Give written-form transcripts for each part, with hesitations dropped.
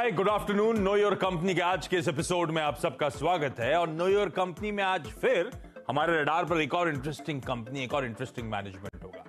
Hi, good afternoon. Know your company के आज के इस एपिसोड में आप सबका स्वागत है। और नो योर कंपनी में आज फिर हमारे रडार पर एक और इंटरेस्टिंग कंपनी, एक और इंटरेस्टिंग मैनेजमेंट होगा।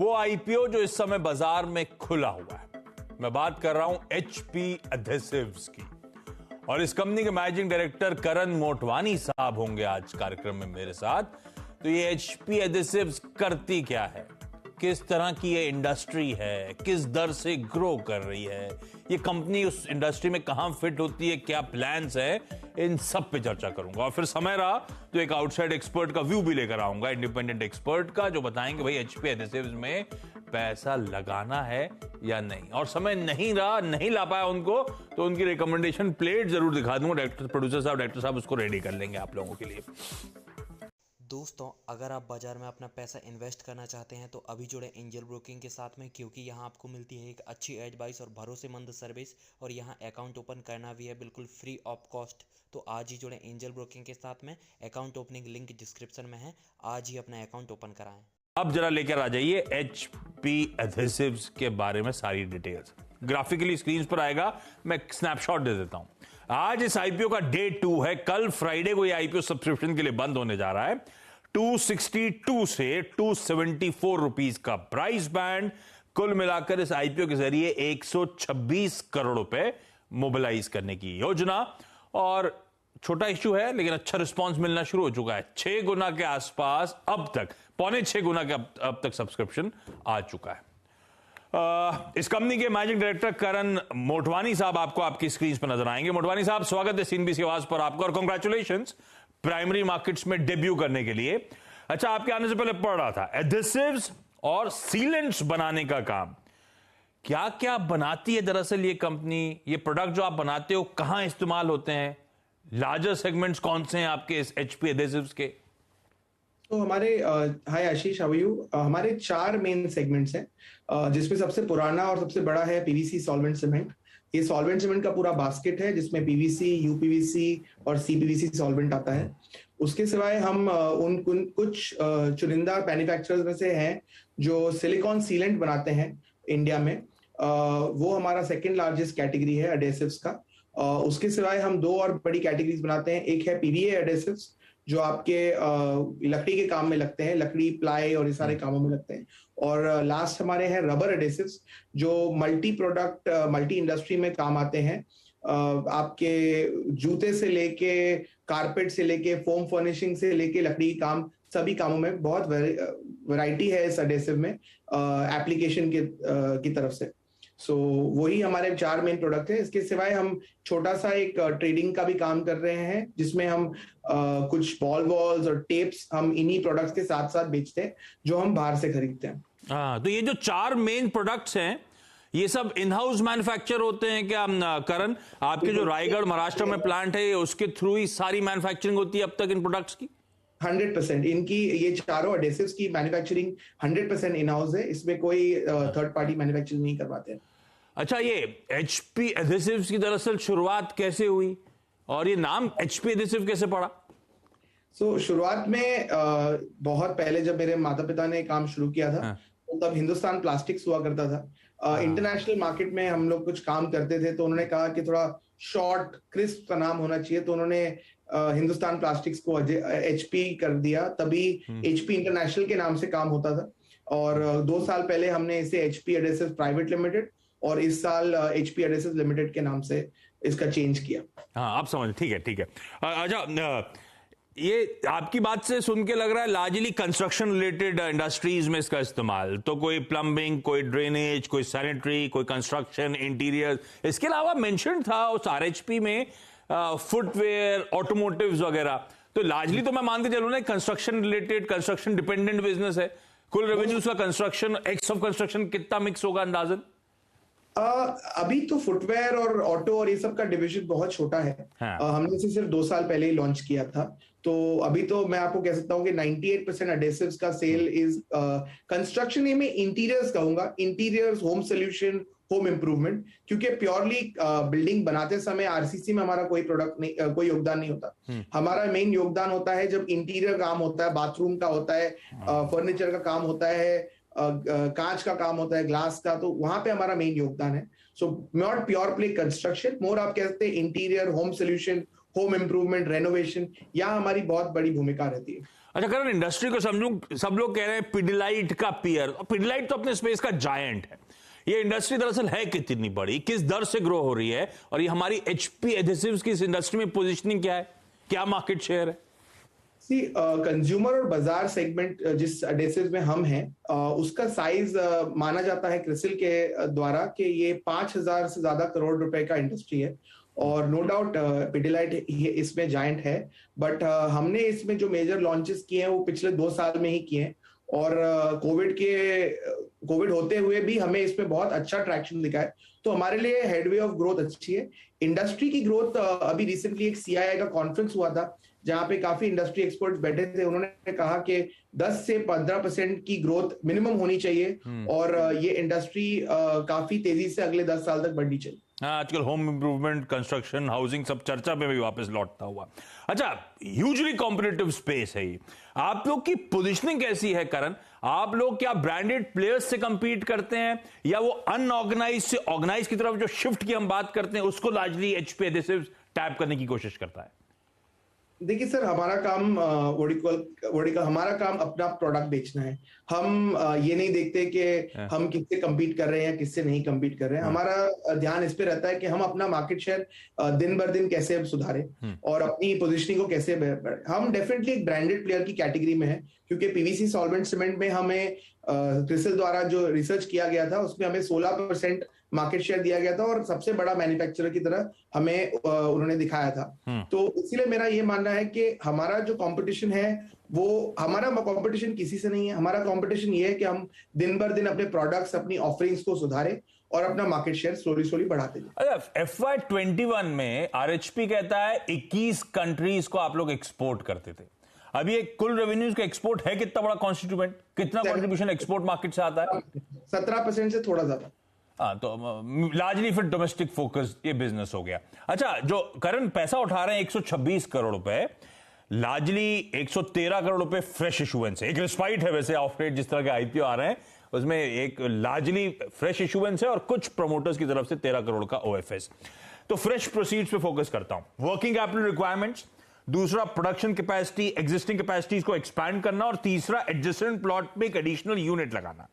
वो आईपीओ जो इस समय बाजार में खुला हुआ है। मैं बात कर रहा हूं एचपी एडेसिव्स की। और इस कंपनी के मैनेजिंग डायरेक्टर करण मोटवानी साहब होंगे आज कार्यक्रम में मेरे साथ। तो ये एचपी एडेसिव्स करती क्या है, किस तरह की ये इंडस्ट्री है, किस दर से ग्रो कर रही है, ये कंपनी उस इंडस्ट्री में कहां फिट होती है, क्या प्लान्स है, इन सब पे चर्चा करूंगा। और फिर समय रहा तो एक आउटसाइड एक्सपर्ट का व्यू भी लेकर आऊंगा, इंडिपेंडेंट एक्सपर्ट का, जो बताएंगे भाई एचपी एडेसिव्स में पैसा लगाना है या नहीं। और समय नहीं रहा, नहीं ला पाया उनको, तो उनकी रिकमेंडेशन प्लेट जरूर दिखा दूंगा। डायरेक्टर साहब उसको रेडी कर लेंगे आप लोगों के लिए। दोस्तों, अगर आप बाजार में अपना पैसा इन्वेस्ट करना चाहते हैं तो अभी जुड़े एंजल ब्रोकिंग के साथ में, क्योंकि यहां आपको मिलती है एक अच्छी एडवाइस और भरोसेमंद सर्विस। और यहां अकाउंट ओपन करना भी है बिल्कुल फ्री ऑफ कॉस्ट। तो आज ही जुड़े एंजल ब्रोकिंग के साथ में। अकाउंट ओपनिंग लिंक डिस्क्रिप्शन में है। आज ही अपना अकाउंट ओपन कराएं। अब जरा लेकर आ जाइए एचपी एडेसिव्स के बारे में सारी डिटेल्स। ग्राफिकली स्क्रीन पर आएगा, मैं स्नैपशॉट दे देता हूं। आज इस आईपीओ का डे 2 है। कल फ्राइडे को ये आईपीओ सब्सक्रिप्शन के लिए बंद होने जा रहा है। 262 से 274 रुपीस का प्राइस बैंड। कुल मिलाकर इस आईपीओ के जरिए 126 करोड़ रुपए मोबिलाइज करने की योजना। और छोटा इश्यू है लेकिन अच्छा रिस्पांस मिलना शुरू हो चुका है। 6 गुना के आसपास अब तक, 6.25 गुना के अब तक सब्सक्रिप्शन आ चुका है। इस कंपनी के मैनेजिंग डायरेक्टर करण मोटवानी साहब आपको आपकी स्क्रीन पर नजर आएंगे। मोटवानी साहब, स्वागत है सीएनबीसी आवाज पर आपको, और कांग्रेचुलेशंस प्राइमरी मार्केट्स में डेब्यू करने के लिए। अच्छा, आपके आने से पहले पढ़ रहा था एडेसिव्स और सीलेंट्स बनाने का काम। क्या क्या बनाती है दरअसल ये कंपनी? ये प्रोडक्ट जो आप बनाते हो कहां इस्तेमाल होते हैं? लार्जर सेगमेंट्स कौन से हैं आपके इस एचपी एडेसिव्स के? तो हमारे हाय आशीष, हाउ आर यू? हमारे 4 मेन सेगमेंट्स हैं, जिसमें सबसे पुराना और सबसे बड़ा है पीवीसी सॉल्वेंट सीमेंट। ये सॉल्वेंट सीमेंट का पूरा बास्केट है जिसमें पीवीसी, यूपीवीसी और सीपीवीसी सॉल्वेंट आता है। उसके सिवाय हम कुछ चुनिंदा मैन्युफैक्चरर्स में से हैं जो सिलिकॉन सीलेंट बनाते हैं इंडिया में। वो हमारा सेकंड लार्जेस्ट कैटेगरी है एडेसिव्स का। उसके सिवाय हम 2 और बड़ी कैटेगरीज बनाते हैं। एक है पीवीए एडेसिव्स, जो आपके लकड़ी के काम में लगते हैं, लकड़ी, प्लाई और ये सारे कामों में लगते हैं। और लास्ट हमारे हैं रबर एडेसिव्स, जो मल्टी प्रोडक्ट, मल्टी इंडस्ट्री में काम आते हैं। आपके जूते से लेके, कारपेट से लेके, फोम फर्निशिंग से लेके, लकड़ी काम, सभी कामों में बहुत वैरायटी है इस एडेसिव में एप्लीकेशन की तरफ से। सो वही हमारे 4 मेन प्रोडक्ट है। इसके सिवाय हम छोटा सा एक ट्रेडिंग का भी काम कर रहे हैं, जिसमें हम कुछ बॉल वॉल्स और टेप्स हम इन्हीं प्रोडक्ट्स के साथ साथ बेचते हैं, जो हम बाहर से खरीदते हैं। तो ये जो 4 मेन प्रोडक्ट्स हैं, ये सब इन हाउस मैन्युफैक्चर होते हैं क्या करण? आपके जो रायगढ़ महाराष्ट्र में प्लांट है, उसके थ्रू ही सारी मैन्युफैक्चरिंग होती है अब तक इन प्रोडक्ट्स की? 100% इनकी, ये चारों एडेसिव्स की मैन्युफैक्चरिंग 100% इन हाउस है। इसमें कोई थर्ड पार्टी मैन्युफैक्चरिंग नहीं करवाते हैं। अच्छा, ये एचपी एडेसिव्स की दरअसल शुरुआत कैसे हुई और ये नाम एचपी एडेसिव कैसे पड़ा? शुरुआत में बहुत पहले जब मेरे माता पिता ने काम शुरू किया था, तो तब हिंदुस्तान प्लास्टिक्स हुआ करता था। इंटरनेशनल मार्केट में हम लोग कुछ काम करते थे, तो उन्होंने कहा कि थोड़ा शॉर्ट क्रिस्प का नाम होना चाहिए, तो उन्होंने हिंदुस्तान प्लास्टिक्स को एचपी कर दिया। तभी एचपी इंटरनेशनल के नाम से काम होता था। और 2 साल पहले हमने इसे एचपी एडेसिव्स प्राइवेट लिमिटेड और इस साल एचपी एडेसिव्स लिमिटेड के नाम से इसका चेंज किया। हाँ, आप समझ, ठीक है, ठीक है। अच्छा, ये आपकी बात से सुन के लग रहा है लार्जली कंस्ट्रक्शन रिलेटेड इंडस्ट्रीज में इसका इस्तेमाल। तो कोई प्लम्बिंग, कोई ड्रेनेज, कोई सैनिटरी, कोई कंस्ट्रक्शन, इंटीरियर। इसके अलावा मेंशन था उस आरएचपी में फुटवेयर, ऑटोमोटिव्स वगैरह। तो लार्जली तो मैं मान के चलूं ना, construction related, construction dependent business है। कुल रेवेन्यूज का कंस्ट्रक्शन, एक्स ऑफ कंस्ट्रक्शन कितना मिक्स होगा अंदाजन? अभी तो फुटवेयर और ऑटो और ये सब का डिवीजन बहुत छोटा है। हमने इसे सिर्फ 2 साल पहले ही लॉन्च किया था। तो अभी तो मैं आपको कह सकता हूँ कि 98% एडेसिव्स का सेल इज कंस्ट्रक्शन में इंटीरियर्स कहूंगा, interiors, home solution, home improvement. क्योंकि प्योरली बिल्डिंग बनाते समय आरसीसी में हमारा कोई प्रोडक्ट नहीं, कोई योगदान नहीं होता। हमारा मेन योगदान होता है जब इंटीरियर काम होता है, बाथरूम का होता है, फर्नीचर का काम होता है, कांच का काम होता है, ग्लास का, तो वहां पे हमारा मेन योगदान है। So not pure play construction, more आप कहते हैं interior, home solution, home improvement, renovation, यहाँ हमारी बहुत बड़ी भूमिका रहती है। अच्छा करण, इंडस्ट्री को समझूं, सब लोग कह रहे हैं पिडिलाइट का पीयर, और पिडिलाइट तो अपने स्पेस का जायंट है। ये इंडस्ट्री दरअसल है कितनी बड़ी, किस दर से ग्रो हो रही है, और ये हमारी एचपी एडहेसिव्स की इस इंडस्ट्री में पोजीशनिंग क्या है, क्या मार्केट शेयर है? सी कंज्यूमर और बाजार सेगमेंट जिस एडहेसिव्स में हम हैं, उसका साइज माना जाता है क्रिसिल के द्वारा कि ये 5,000 से ज्यादा करोड़ रुपए का इंडस्ट्री है। और नो डाउट पिडिलाइट इसमें जायंट है, बट हमने इसमें जो मेजर लॉन्चेस किए हैं वो पिछले 2 साल में ही किए हैं। और कोविड होते हुए भी हमें इसमें बहुत अच्छा ट्रैक्शन दिखा है, तो हमारे लिए हेडवे ऑफ ग्रोथ अच्छी है। इंडस्ट्री की ग्रोथ, अभी रिसेंटली एक सीआईआई का कॉन्फ्रेंस हुआ था जहां पे काफी इंडस्ट्री एक्सपर्ट्स बैठे थे। उन्होंने कहा कि 10 से 15% की ग्रोथ मिनिमम होनी चाहिए, और ये इंडस्ट्री काफी तेजी से अगले 10 साल तक बढ़नी चाहिए। आजकल होम इंप्रूवमेंट, कंस्ट्रक्शन, हाउसिंग सब चर्चा में भी वापस लौटता हुआ। अच्छा, ह्यूजली कॉम्पिटिटिव स्पेस है ये, आप लोग की पोजीशनिंग कैसी है करण? आप लोग क्या ब्रांडेड प्लेयर्स से कंपीट करते हैं, या वो अनऑर्गेनाइज से ऑर्गेनाइज की तरफ जो शिफ्ट की हम बात करते हैं उसको लार्जली एचपी एडहेसिव्स टैप करने की कोशिश करता है? देखिए सर, हमारा काम हमारा काम अपना प्रोडक्ट बेचना है। हम ये नहीं देखते कि हम किससे कम्पीट कर रहे हैं या किससे नहीं कम्पीट कर रहे हैं। हमारा ध्यान इस पे रहता है कि हम अपना मार्केट शेयर दिन भर दिन कैसे सुधारें और अपनी पोजीशनिंग को कैसे बढ़ाएं। हम डेफिनेटली एक ब्रांडेड प्लेयर की कैटेगरी में है, क्योंकि पीवीसी सॉल्वेंट सीमेंट में हमें क्रिसिल द्वारा जो रिसर्च किया गया था उसमें हमें 16% मार्केट शेयर दिया गया था, और सबसे बड़ा मैन्युफैक्चरर की तरह हमें उन्होंने दिखाया था। तो इसीलिए मेरा ये मानना है कि हमारा जो कंपटीशन है वो, हमारा कंपटीशन किसी से नहीं है। हमारा कंपटीशन ये है कि हम दिन भर दिन अपने प्रोडक्ट्स, अपनी ऑफरिंग्स को सुधारें और अपना मार्केट शेयर स्लोली बढ़ाते जाए। FY21 में आरएचपी कहता है 21 कंट्रीज को आप लोग एक्सपोर्ट करते थे। अभी एक कुल रेवेन्यूज का एक्सपोर्ट है कितना बड़ा कॉन्स्टिट्यूएंट, कितना कंट्रीब्यूशन एक्सपोर्ट मार्केट से आता है? 17% से थोड़ा ज्यादा। तो लार्जली फिर डोमेस्टिक फोकस ये बिजनेस हो गया। अच्छा, जो करंट पैसा उठा रहे हैं 126 करोड़ रुपए, लार्जली 113 करोड़ रुपए फ्रेश इशुएंस है। एक रिस्पाइट है वैसे ऑफ रेट जिस तरह के आईपीओ आ रहे हैं उसमें, एक लार्जली फ्रेश इशुएंस है और कुछ प्रमोटर्स की तरफ से 13 करोड़ का ओएफएस। तो फ्रेश प्रोसीड्स पे फोकस करता हूं। वर्किंग कैपिटल रिक्वायरमेंट्स, दूसरा प्रोडक्शन कैपेसिटी, एग्जिस्टिंग कैपेसिटीज को एक्सपैंड करना, और तीसरा एडजेसेंट प्लॉट पे एक एडिशनल यूनिट लगाना।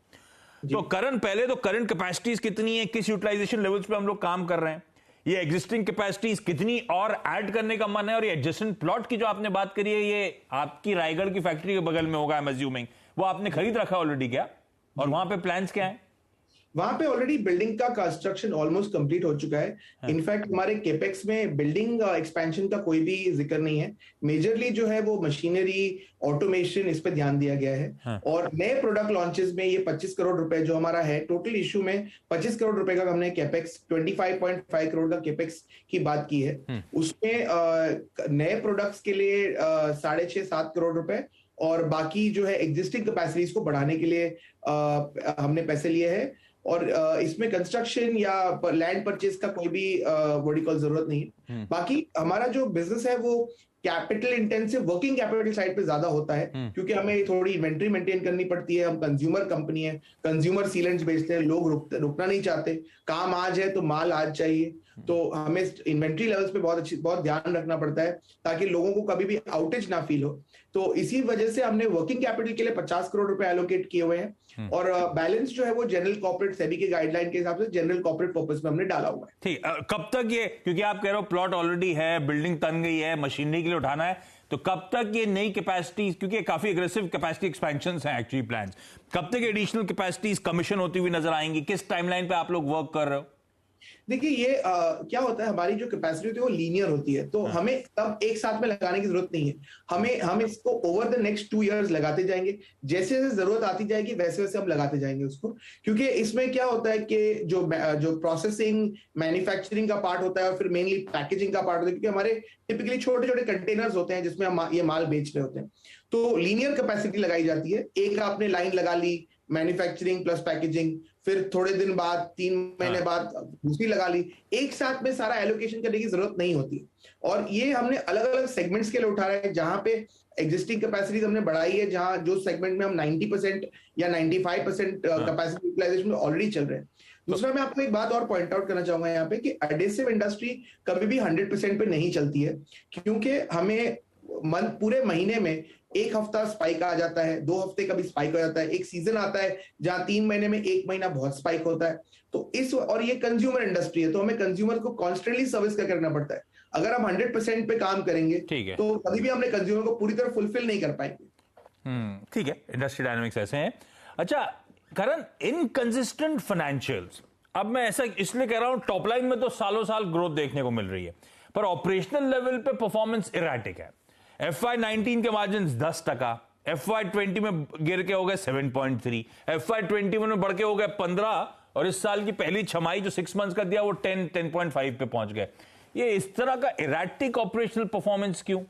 तो करंट, पहले तो करंट कैपेसिटीज कितनी है, किस यूटिलाइजेशन लेवल्स पे हम लोग काम कर रहे हैं, ये एग्जिस्टिंग कैपेसिटीज कितनी और ऐड करने का मन है, और ये एडजेसेंट प्लॉट की जो आपने बात करी है ये आपकी रायगढ़ की फैक्ट्री के बगल में होगा, आई एम अज्यूमिंग, वो आपने खरीद रखा ऑलरेडी क्या, और वहां पे प्लान्स क्या है? वहां पे ऑलरेडी बिल्डिंग का कंस्ट्रक्शन ऑलमोस्ट कंप्लीट हो चुका है। इनफैक्ट हमारे केपेक्स में बिल्डिंग एक्सपेंशन का कोई भी जिक्र नहीं है। मेजरली जो है वो मशीनरी, ऑटोमेशन, इस पे ध्यान दिया गया है। और नए प्रोडक्ट लॉन्चेस में ये 25 करोड़ रुपए जो हमारा है टोटल इशू में, 25 करोड़ रुपए का हमने केपेक्स, 25.5 करोड़ का केपेक्स की बात की है। उसमें नए प्रोडक्ट्स के लिए 6.5-7 करोड़ रुपए, और बाकी जो है एग्जिस्टिंग कैपेसिटीज को बढ़ाने के लिए हमने पैसे लिए हैं। और इसमें कंस्ट्रक्शन या लैंड परचेज का कोई भी वर्टिकल जरूरत नहीं है। बाकी हमारा जो बिजनेस है वो capital intensive, working capital side पे ज्यादा होता है, क्योंकि हमें थोड़ी इन्वेंट्री मेंटेन करनी पड़ती है। हम कंज्यूमर कंपनी है, कंज्यूमर सीलेंट्स बेचते हैं, लोग रुकना नहीं चाहते, काम आज है तो माल आज चाहिए, तो हमें इन्वेंट्री लेवल्स पे बहुत ध्यान रखना पड़ता है ताकि लोगों को कभी भी आउटेज ना फील हो। तो इसी वजह से हमने वर्किंग कैपिटल के लिए 50 करोड़ रुपए एलोकेट किए हुए हैं, और बैलेंस जो है वो जनरल कॉर्पोरेट सेबी के गाइडलाइन के हिसाब से जनरल कॉर्पोरेट पर्पस में हमने डाला हुआ है। ठीक, कब तक ये, क्योंकि आप कह रहे हो प्लॉट ऑलरेडी है, बिल्डिंग तन गई है, मशीनरी के लिए उठाना है, तो कब तक ये नई कैपेसिटी, क्योंकि काफी एग्रेसिव कैपेसिटी एक्सपेंशंस हैं एक्चुअली प्लान्स, कब तक एडिशनल कैपेसिटीज कमीशन होती हुई नजर आएंगी, किस टाइमलाइन पे आप लोग वर्क कर रहे हो? देखिए ये क्या होता है, हमारी जो कैपेसिटी होती है वो लीनियर होती है, तो हमें तब एक साथ में लगाने की जरूरत नहीं है। हम इसको ओवर द नेक्स्ट 2 इयर्स लगाते जाएंगे, जैसे जैसे जरूरत आती जाएगी वैसे वैसे हम लगाते जाएंगे उसको। क्योंकि इसमें क्या होता है कि जो प्रोसेसिंग, मैन्युफैक्चरिंग का पार्ट होता है और फिर मेनली पैकेजिंग का पार्ट होता है, क्योंकि हमारे टिपिकली छोटे छोटे कंटेनर्स होते हैं जिसमें हम ये माल बेच रहे होते हैं, तो लीनियर कैपेसिटी लगाई जाती है। एक आपने लाइन लगा ली, मैन्युफैक्चरिंग प्लस पैकेजिंग, फिर थोड़े दिन बाद 3 महीने बाद दूसरी लगा ली। एक साथ में सारा एलोकेशन करने की जरूरत नहीं होती। और ये हमने अलग अलग सेगमेंट्स के लिए उठा रहे हैं, जहां पे एग्जिस्टिंग कैपेसिटीज हमने बढ़ाई है, जहां जो सेगमेंट में हम 90% या 95% कैपेसिटी यूटिलाइजेशन में ऑलरेडी चल रहे हैं। दूसरा, मैं आपको एक बात और पॉइंट आउट करना चाहूंगा यहाँ पे कि एडेसिव इंडस्ट्री कभी भी 100% पे नहीं चलती है, क्योंकि हमें पूरे महीने में एक हफ्ता स्पाइक आ जाता है, 2 हफ्ते कभी स्पाइक हो जाता है, एक सीजन आता है जहां 3 महीने में 1 महीना बहुत स्पाइक होता है। तो और ये कंज्यूमर इंडस्ट्री है, तो हमें कंज्यूमर को कॉन्स्टेंटली सर्विस करना पड़ता है। अगर हम 100% पे काम करेंगे तो कभी भी हमने कंज्यूमर को पूरी तरह फुलफिल नहीं कर पाएंगे। ठीक है, इंडस्ट्री डायनामिक्स ऐसे हैं। अच्छा करण, इनकंसिस्टेंट फाइनेंशियल्स, अब मैं ऐसा इसलिए कह रहा हूं, टॉप लाइन में तो सालों साल ग्रोथ देखने को मिल रही है, पर ऑपरेशनल लेवल पे परफॉर्मेंस इरेटिक है। FY19 के मार्जिन 10%, FY20 में गिर के हो गए 7.3, FY21 में बढ़ के हो गए 15, और इस साल की पहली छमाही जो 6 मंथ्स का दिया वो 10.5 पे पहुंच गए। ये इस तरह का इरेटिक ऑपरेशनल परफॉर्मेंस क्यों?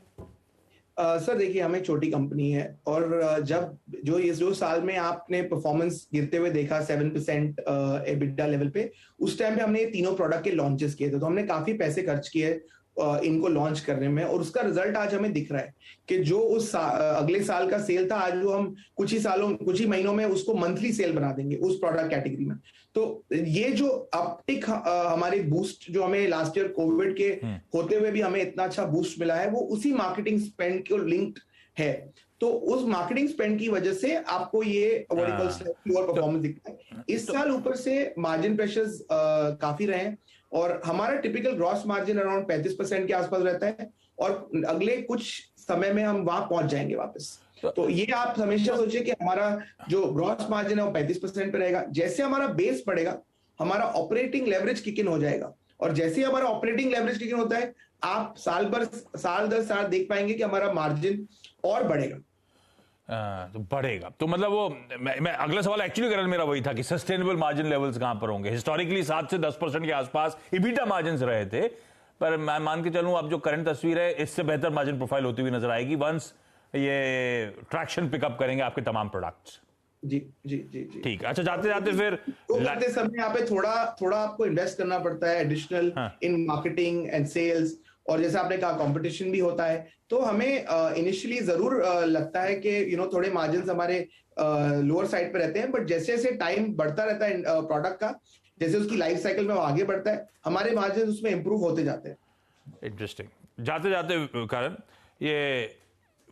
सर देखिए, हम एक छोटी कंपनी है, और जब जो साल में आपने परफॉर्मेंस गिरते हुए देखा 7% एबिटा लेवल पे, उस टाइम पे हमने ये तीनों प्रोडक्ट के लॉन्चेस किए थे, तो हमने काफी पैसे खर्च किए इनको लॉन्च करने में, और उसका रिजल्ट आज हमें दिख रहा है कि जो अगले साल का सेल था, आज वो हम कुछ ही महीनों में उसको मंथली सेल बना देंगे उस प्रोडक्ट कैटेगरी में। तो ये जो अपटिक हमारे बूस्ट जो हमें लास्ट ईयर कोविड के होते हुए भी हमें इतना अच्छा बूस्ट मिला है, वो उसी मार्केटिंग स्पेंड को लिंक्ड है। तो उस मार्केटिंग स्पेंड की वजह से आपको ये लोअर परफॉर्मेंस दिखता है। इस साल ऊपर से मार्जिन प्रेशर्स काफी रहे, और हमारा टिपिकल ग्रॉस मार्जिन अराउंड 35% के आसपास रहता है, और अगले कुछ समय में हम वहां पहुंच जाएंगे वापस। तो ये आप हमेशा सोचिए कि हमारा जो ग्रॉस मार्जिन है वो 35% पे रहेगा। जैसे हमारा बेस बढ़ेगा, हमारा ऑपरेटिंग लेवरेज किक इन हो जाएगा, और जैसे ही हमारा ऑपरेटिंग लेवरेज किक इन होता है, आप साल दर साल देख पाएंगे कि हमारा मार्जिन और बढ़ेगा। तो बढ़ेगा। तो मतलब वो मैं अगला सवाल एक्चुअली करल मेरा वही था कि सस्टेनेबल मार्जिन लेवल्स कहां पर होंगे। हिस्टोरिकली 7 से 10% के आसपास इबिटा मार्जिन रहे थे, पर मैं मान के चलूं अब जो करंट तस्वीर है, इससे बेहतर मार्जिन प्रोफाइल होती हुई नजर आएगी वंस ये ट्रैक्शन पिकअप करेंगे आपके तमाम प्रोडक्ट्स। जी जी जी जी ठीक है। अच्छा, जाते जाते फिर करते समय यहाँ पे थोड़ा आपको इन्वेस्ट करना पड़ता है additional in marketing and sales, और जैसे आपने कहा कंपटीशन भी होता है, तो हमें इनिशियली जरूर लगता है कि थोड़े मार्जिन हमारे लोअर साइड पे रहते हैं, बट जैसे जैसे टाइम बढ़ता रहता है प्रोडक्ट का, जैसे उसकी लाइफ साइकिल में वो आगे बढ़ता है, हमारे मार्जिन उसमें इंप्रूव होते जाते हैं। इंटरेस्टिंग। जाते जाते कारण ये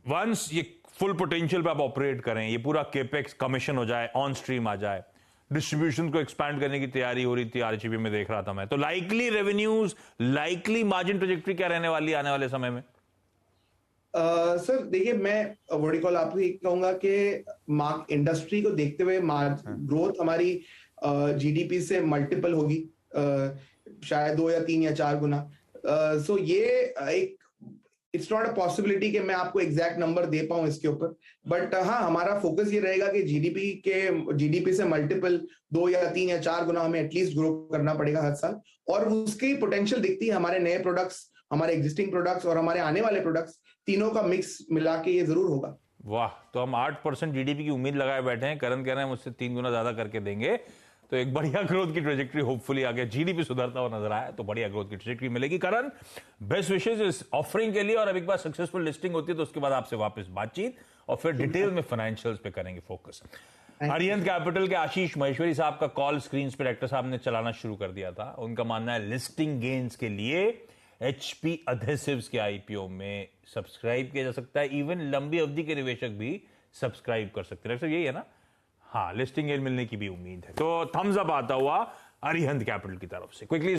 वंस ये फुल पोटेंशियल पे आप ऑपरेट करें, ये पूरा केपेक्स कमीशन हो जाए, ऑन स्ट्रीम आ जाए, डिस्ट्रीब्यूशन को एक्सपैंड करने की तैयारी हो रही थी आरजीबी में देख रहा था मैं, तो likely revenues, likely margin trajectory क्या रहने वाली आने वाले समय में? सर देखिए, मैं वर्टिकल आपको ये कहूंगा कि इंडस्ट्री को देखते हुए ग्रोथ हमारी जीडीपी से मल्टीपल होगी, शायद 2 या 3 या 4 गुना। सो ये एक इट्स नॉट अ पॉसिबिलिटी कि मैं आपको एग्जैक्ट नंबर दे पाऊं इसके ऊपर, बट हाँ, हमारा फोकस ये रहेगा कि जीडीपी से मल्टीपल 2 या 3 या 4 गुना हमें एटलीस्ट ग्रो करना पड़ेगा हर साल, और उसकी पोटेंशियल दिखती है हमारे नए प्रोडक्ट्स, हमारे एग्जिस्टिंग प्रोडक्ट्स और हमारे आने वाले प्रोडक्ट्स, तीनों का मिक्स मिला के ये जरूर होगा। वाह, तो हम 8% जीडीपी की उम्मीद लगाए बैठे हैं। करण कह रहे हैं मुझसे 3 गुना ज्यादा करके देंगे, तो एक बढ़िया ग्रोथ की ट्रेजेक्टरी होपफुली आगे जीडीपी सुधरता हुआ नजर आया तो बढ़िया ग्रोथ की ट्रेजेक्टरी मिलेगी। करण, बेस्ट विशेष इस ऑफरिंग के लिए, और अब एक बार सक्सेसफुल लिस्टिंग होती है तो उसके बाद आपसे वापस बातचीत और फिर डिटेल में फाइनेंशियल्स पे करेंगे फोकस। अरिहंत कैपिटल के आशीष महेश्वरी साहब का कॉल स्क्रीन पे डायरेक्टर साहब ने चलाना शुरू कर दिया था। उनका मानना है लिस्टिंग गेन्स के लिए एचपी अधेसिव्स के आईपीओ में सब्सक्राइब किया जा सकता है, इवन लंबी अवधि के निवेशक भी सब्सक्राइब कर सकते हैं। यही है ना? हाँ, लिस्टिंग गेन मिलने की भी उम्मीद है। तो थम्स अप आता हुआ अरिहंत कैपिटल की तरफ से। क्विकली